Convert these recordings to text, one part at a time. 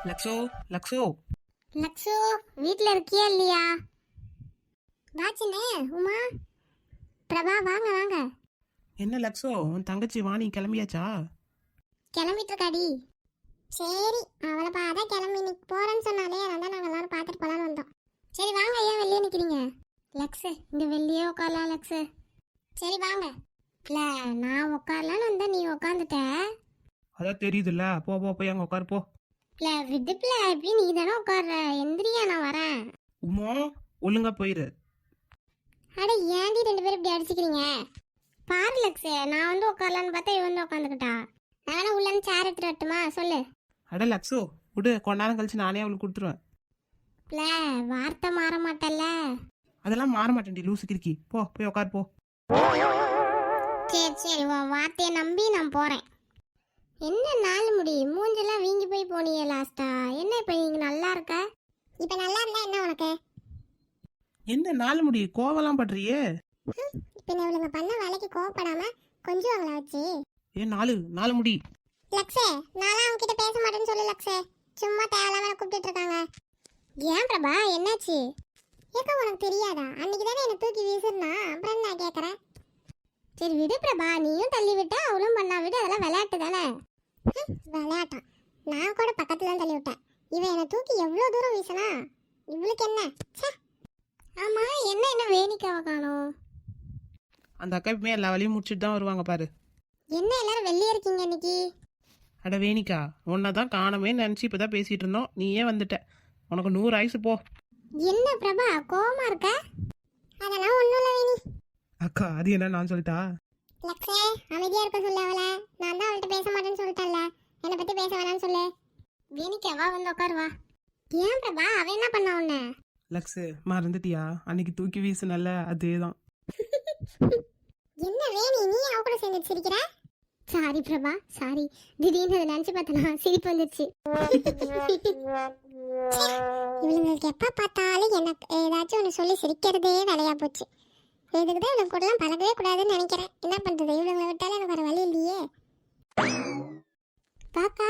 லக்ஷோ லக்ஷோ லக்ஷு வீட்டில் இருக்கியா இல்லையா? வாச்சினே உமா பிரபா வாங்க வாங்க. என்ன லக்ஷோ, உன் தங்கச்சி வாணி கிளம்பியாச்சா? கிளம்பிட்டு இருக்காடி. சரி அவளை பார்த்தா கிளம்பி இன்னைக்கு போறேன்னு சொன்னாலே அதான் நாங்கள் எல்லாரும் பார்த்துட்டு போலான்னு வந்தோம். சரி வாங்க, ஏன் வெளியே நிற்கிறீங்க? லக்ஸு இங்கே வெளியே உட்காரலாம் லக்ஸு. சரி வாங்க. இல்லை நான் உட்காரலான்னு வந்தேன், நீ உட்காந்துட்ட. அதான் தெரியுதுல்ல, போ போ போய் அங்கே உட்காரு போ. இல்லை விடுப்பில் எப்படி நீ தானே உட்கார்ற, எந்திரியா நான் வரேன். உமா ஒழுங்கா போயிரு. அட ஏன்டி ரெண்டு பேரும் இப்படி அடிச்சுக்கிறீங்க? பாரு லக்ஸு, நான் வந்து உட்காரலான்னு பார்த்தா இவன் வந்து உட்காந்துக்கிட்டா. நானும் உள்ளேருந்து சேர் எடுத்துட்டு வரட்டுமா சொல்லு. அட லக்ஷோ விடு, கொஞ்ச நேரம் கழிச்சு நானே அவளுக்கு கொடுத்துருவேன். இல்லை வார்த்தை மாற மாட்டல்ல. அதெல்லாம் மாற மாட்டேன்டி லூசு கிறுக்கி. போ போய் உட்காரு போ. சரி சரி உன் வார்த்தையை நம்பி நான் போகிறேன். என்ன நாள் முடி மூஞ்செல்லாம் வீங்கி போய் போனியே லாஸ்டா, என்ன இப்போ நீங்க நல்லா இருக்க? இப்போ நல்லா இருந்தா என்ன உனக்கு? என்ன நாலு முடி கோவலாம் படுறியே? இப்போ நான் இவளுங்க பண்ண வேலைக்கு கோவப்படாம கொஞ்சம் அவங்கள வச்சு. ஏன் நாலு முடி? லக்ஸே நான்லாம் அவங்க கிட்ட பேச மாட்டேன்னு சொல்லு லக்ஸே, சும்மா தேவையில்லாம கூப்பிட்டு இருக்காங்க. ஏன் பிரபா என்னாச்சு? ஏக்கா உனக்கு தெரியாதா, அன்னைக்கு தானே என்னை தூக்கி வீசுனா, அப்புறம் நான் கேட்குறேன். சரி விடு பிரபா, நீயும் தள்ளி விட்டா அவளும் பண்ணா விடு, அதெல்லாம் விளையாட்டு தானே. விளையாட்டான், நான் கூட பக்கத்துல தான் தள்ளி விட்டேன். இவன் என்னை தூக்கி எவ்வளோ தூரம் வீசினா, இவளுக்கு என்ன? ஆமா என்ன வேணிக்காவை காணோம்? அந்த அக்கா இப்பமே எல்லா வேலையும் முடிச்சுட்டு தான் வருவாங்க பாரு. என்ன எல்லாரும் வெளியே இருக்கீங்க இன்னைக்கு? அட வேணிக்கா, உன்னதான் காணமே நினச்சி இப்போ தான் பேசிகிட்டு இருந்தோம், நீ ஏன் வந்துட்ட? உனக்கு 100 ஆயுசு போ. என்ன பிரபா கோவமா இருக்க? அதெல்லாம் ஒன்றும் இல்லை வேணி. அக்கா அது என்ன நான் சொல்லிட்டா? லக்ஷே அமைதியா இருக்க சொல்ல அவள, நான் தான் அவள்கிட்ட பேச மாட்டேன்னு சொல்லிட்டேன்ல, என்னை பத்தி பேச வேணாம்னு சொல்லு. வேணிக்கா வா வந்து உட்காருவா. ஏன் பிரபா அவன் என்ன பண்ணா உன்ன? லக்ஸு மறந்துட்டியா, அன்னைக்கு தூக்கி வீசுனல்ல அதே தான். என்ன வேணி நீ அவ கூட சேர்ந்து சிரிக்கிற? சாரி பிரபா சாரி, திடீர்னு அதை நினைச்சு பார்த்தனா சிரிப்பு வந்துருச்சு. இவளுங்களுக்கு எப்ப பார்த்தாலும் எனக்கு ஏதாச்சும் ஒன்று சொல்லி சிரிக்கிறதே வேலையா போச்சு. இதுக்கு தான் இவங்க கூடலாம் பழகவே கூடாதுன்னு நினைக்கிறேன். என்ன பண்றது, இவங்களை விட்டாலும் எனக்கு ஒரு வழி இல்லையே. பாக்கா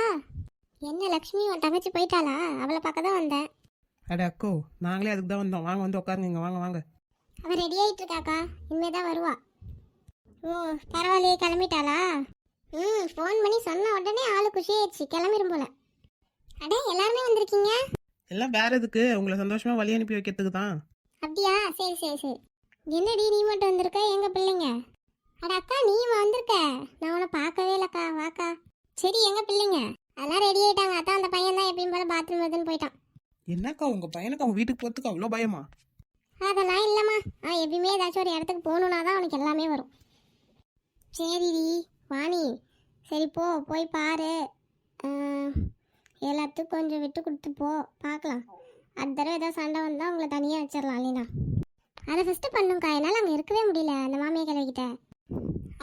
என்ன லக்ஷ்மி உன் தங்கச்சி போயிட்டாளா? அவளை பார்க்க தான் வந்தேன். அட அக்கோ, நாங்களே அதுக்கு தான் வந்தோம், வாங்க வந்து உட்காருங்க இங்க, வாங்க வாங்க. அவள் ரெடி ஆகிட்டு இருக்காக்கா, இனிமே தான் வருவா. ஓ பரவாயில்லையே, கிளம்பிட்டாளா? ஃபோன் பண்ணி சொன்ன உடனே ஆளு குஷியாயிடுச்சு, கிளம்பிடும் போல. அடே எல்லாருமே வந்திருக்கீங்க? எல்லாம் வேற எதுக்கு, உங்களை சந்தோஷமா வழி அனுப்பி வைக்கிறதுக்கு தான். அப்படியா, சரி சரி சரி. என்னடி நீ மட்டும் வந்திருக்க, எங்க பிள்ளைங்க? அட அக்கா நீ வந்திருக்க, நான் உன்னை பார்க்கவே இல்லைக்கா, வாக்கா. சரி எங்க பிள்ளைங்க? அதெல்லாம் ரெடி ஆயிட்டாங்க, அதான் அந்த பையன் தான் எப்பயும் போல பாத்ரூம் வருதுன்னு போயிட்டான். என்னக்கா உங்க பையனுக்கு அவங்க வீட்டுக்கு போறதுக்கு அவ்வளோ பயமா? அதெல்லாம் இல்லைம்மா, அவன் எப்பயுமே ஏதாச்சும் ஒரு இடத்துக்கு போகணுன்னா தான் அவனுக்கு எல்லாமே வரும். சரிடி வாணி, சரி போ போய் பாரு, எல்லாத்துக்கும் கொஞ்சம் விட்டு கொடுத்து போ, பார்க்கலாம். அடுத்த தடவை ஏதாவது சண்டை வந்தால் உங்களை தனியாக வச்சிடலாம் இல்லைனா. அதை ஃபஸ்ட்டு பண்ணுங்கக்கா, என்னால் அங்கே இருக்கவே முடியல அந்த மாமியை கிளவிக்கிட்ட.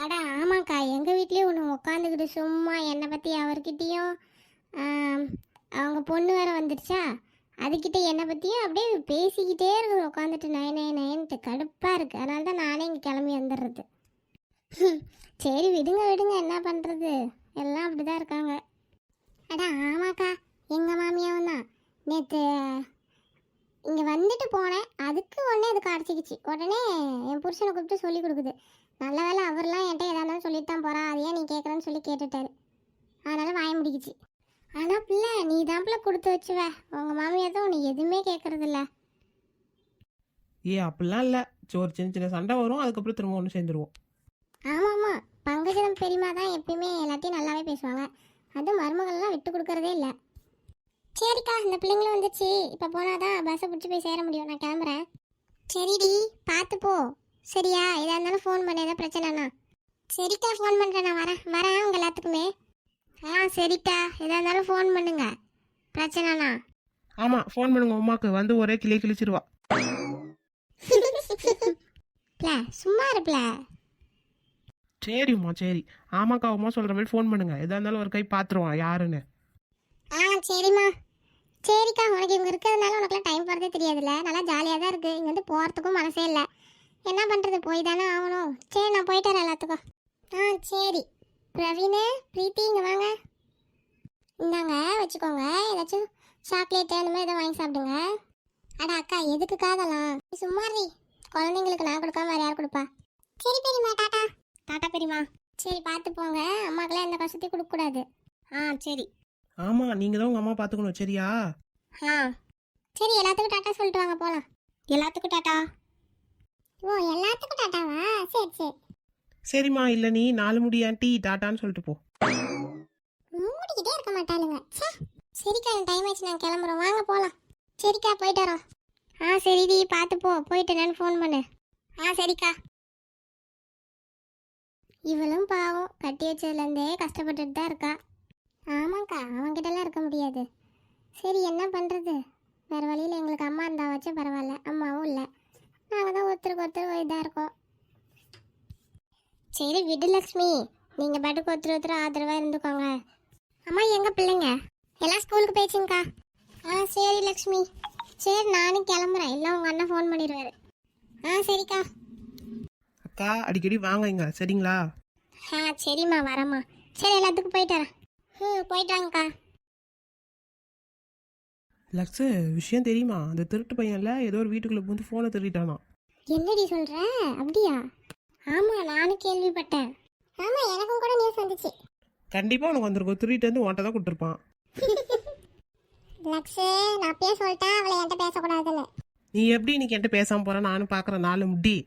அட ஆமாக்கா, எங்கள் வீட்லேயும் ஒன்று உட்காந்துக்கிட்டு சும்மா என்னை பற்றி அவர்கிட்டையும் அவங்க பொண்ணு வேற வந்துடுச்சா, அதுக்கிட்ட என்னை பற்றியும் அப்படியே பேசிக்கிட்டே இருக்குது உட்காந்துட்டு, நயன்ட்டு கடுப்பாக இருக்குது. அதனால தான் நானே இங்கே கிளம்பி வந்துடுறது. சரி விடுங்க விடுங்க, என்ன பண்ணுறது, எல்லாம் அப்படி தான் இருக்காங்க. அட ஆமாக்கா, எங்கள் மாமியாவும் தான் நேற்று இங்கே வந்துட்டு போனேன், அதுக்கு உடனே அது அடிச்சிக்கிச்சு. உடனே என் புருஷனை கூப்பிட்டு சொல்லி கொடுக்குது. நல்ல வேலை அவர்லாம் என்கிட்ட எதா இருந்தாலும் சொல்லிட்டு தான் போகிறான், அதையே நீ கேட்குறேன்னு சொல்லி கேட்டுட்டாரு, அதனால் வாய முடிக்கிச்சு. ஆனால் பிள்ளை நீ தான் பிள்ளை கொடுத்து வச்சுவ, உங்கள் மாமியார் தான் உன்னை எதுவுமே கேட்குறதில்ல. ஏ அப்படிலாம் இல்லை, ஒரு சின்ன சின்ன சண்டை வரும், அதுக்கப்புறம் திரும்ப ஒன்று சேர்ந்துருவோம். ஆமாம்மா, பங்கஜம் பெரியமா தான் எப்பயுமே எல்லாத்தையும் நல்லாவே பேசுவாங்க, அதுவும் மருமகள்லாம் விட்டு கொடுக்கறதே இல்லை. சரிக்கா இந்த பிள்ளைங்களும் வந்துச்சு, இப்போ போனாதான் பஸ்ஸை பிடிச்சி போய் சேர முடியும், நான் கிளம்புறேன். சரிடி பார்த்து போ சரியா, எதாக இருந்தாலும் ஃபோன் பண்ண, ஏதாவது பிரச்சனைண்ணா. சரிக்கா ஃபோன் பண்ணுறேன், நான் வரேன் உங்கள் எல்லாத்துக்குமே. சரிக்கா எதாக இருந்தாலும் ஃபோன் பண்ணுங்க, பிரச்சனைண்ணா. ஆமாம் ஃபோன் பண்ணுங்க, உமாக்கு வந்து ஒரே கிழிச்சிருவா. சும்மா இருப்பல. சரி உமா சரி, ஆமாக்கா உமா சொல்கிற மாதிரி ஃபோன் பண்ணுங்க, எதா இருந்தாலும் ஒரு கை பார்த்துருவான் யாருன்னு. சரிம்மா. சரிக்கா உனக்கு இவங்க இருக்கிறதுனால உனக்குலாம் டைம் போகிறதே தெரியாதுல்ல, நல்லா ஜாலியாக தான் இருக்குது, இங்கே வந்து போகிறதுக்கும் மனசே இல்லை, என்ன பண்ணுறது போய் தானே ஆகணும். சரி நான் போயிட்டு எல்லாத்துக்கும். சரி பிரவீனு பிரீத்தி இங்கே வாங்க, இந்தாங்க வச்சுக்கோங்க, ஏதாச்சும் சாக்லேட்டு அந்த மாதிரி எதாவது வாங்கி சாப்பிடுங்க. அட அக்கா எதுக்குக்கா அதெல்லாம்? சும்மா இரு. குழந்தைங்களுக்கு நான் கொடுக்காம வேற யார் கொடுப்பா? சரி பெரியம்மா, டாடா. டாடா பெரியம்மா. சரி பார்த்து போங்க, அம்மாக்கெல்லாம் எந்த கஷ்டத்தையும் கொடுக்கக்கூடாது. சரி. ஆமாம் நீங்கள் தான் உங்கள் அம்மா பார்த்துக்கணும் சரியா? சரி எல்லாத்துக்கும் டாட்டா சொல்லிட்டு வாங்க போகலாம். எல்லாத்துக்கும் டாட்டா. ஓ எல்லாத்துக்கும் டாட்டாவா? சரி சரி. சரிம்மா, இல்லை நீ 4 முடி ஆண்டி டாட்டான்னு சொல்லிட்டு போ. மூடிக்கிட்டே இருக்க மாட்டாளுங்க. சரிக்கா எனக்கு டைம் ஆச்சு, நான் கிளம்புறோம், வாங்க போகலாம். சரிக்கா போயிட்டு வரோம். சரிடி பார்த்து போ, போயிட்டு என்னன்னு ஃபோன் பண்ணு. சரிக்கா. இவளும் பாவம் கட்டி வச்சதுலேருந்தே கஷ்டப்பட்டுட்டு தான் இருக்கா. ஆமாக்கா அவன்கிட்டலாம் இருக்க முடியாது. சரி என்ன பண்ணுறது, வேறு வழியில் எங்களுக்கு அம்மா இருந்தா வச்சும் பரவாயில்ல, அம்மாவும் இல்லை. நாங்கள் தான் ஒருத்தருக்கு ஒருத்தர் இதாக இருக்கோம். சரி விடு லக்ஷ்மி, நீங்கள் பாட்டுக்கு ஒருத்தர் ஆதரவாக இருந்துக்கோங்க. அம்மா எங்கள் பிள்ளைங்க எல்லாம் ஸ்கூலுக்கு போயிடுச்சுங்கக்கா. சரி லக்ஷ்மி. சரி நானும் கிளம்புறேன், இல்லை உங்கள் அண்ணன் ஃபோன் பண்ணிடுவாரு. சரிக்கா. அக்கா அடிக்கடி வாங்க இங்க சரிங்களா? சரிம்மா வரேம்மா. சரி எல்லாத்துக்கும் போயிட்டு வரேன். போயிட்டு வாங்கக்கா. லக்ஸு விஷயம் தெரியுமா? அந்த திருட்டு பையன்ல ஏதோ ஒரு வீட்டுக்குள்ளே பூந்து ஃபோனை திருடிட்டானா. என்னடி சொல்கிற? அப்படியா? ஆமாம் நானும் கேள்விப்பட்டேன். ஆமாம் எனக்கும் கூட நியூஸ் வந்துச்சு. கண்டிப்பாக உனக்கு வந்திருக்கும், திருடிட்டு வந்து உன்ட்ட தான் கொடுத்துருப்பான். லக்ஸு நான் அப்பயே சொல்லிட்டேன் அவளை என்கிட்ட பேசக்கூடாதுன்னு. நீ எப்படி இன்னைக்கு என்கிட்ட பேசாமல் போற? நானும் பார்க்குறேன் 4 முடி.